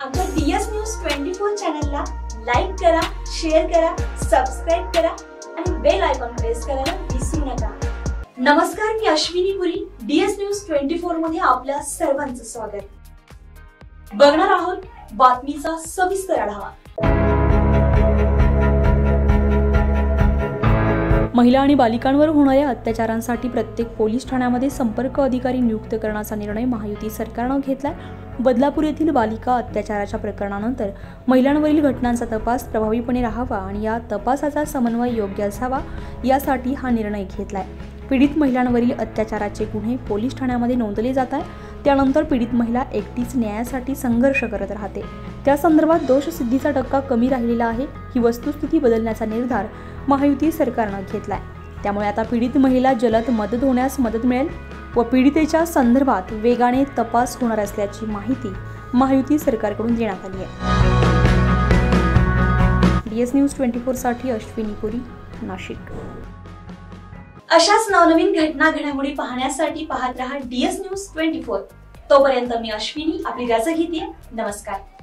आमच्या DS news 24 चॅनलला like करा, शेअर करा, सबस्क्राइब करा आणि बेल आयकॉन प्रेस करायला विसरू नका। नमस्कार, मी अश्विनी पुरी, डीएस न्यूज 24 मध्ये आपल्या सर्वांचं स्वागत। बघणार आहोत बातमीचा सविस्तर आढावा। महिला आणि बालिकांवर होणाऱ्या अत्याचारांसाठी प्रत्येक पोलीस ठाण्यामध्ये संपर्क अधिकारी नियुक्त करण्याचा निर्णय महायुती सरकारने घेतलाय। बदलापूर येथील बालिका अत्याचाराच्या प्रकरणानंतर महिलांवरील घटनांचा तपास प्रभावीपणे राहावा आणि या तपासाचा समन्वय योग्य असावा यासाठी हा निर्णय घेतलाय। पीडित महिलांवरील अत्याचाराचे गुन्हे पोलीस ठाण्यामध्ये नोंदले जात आहेत। त्यानंतर पीडित महिला एकटीच न्यायासाठी संघर्ष करत राहते। त्या संदर्भात दोष सिद्धीचा टक्का कमी राहिलेला आहे। ही वस्तुस्थिती बदलण्याचा निर्धार महायुती सरकारने घेतलाय। त्यामुळे आता पीडित महिला जलद मदत होण्यास मदत मिळेल व पीडितेच्या संदर्भात वेगाने तपास होणार असल्याची माहिती महायुती सरकारकडून देण्यात आली आहे। डीएस न्यूज 24 साठी अश्विनी पुरी, नाशिक। अशाच नवनवीन घटना घडामोडी पाहण्यासाठी पाहत रहा डीएस न्यूज 24। तोपर्यंत मी अश्विनी आपली रजा घेते। नमस्कार।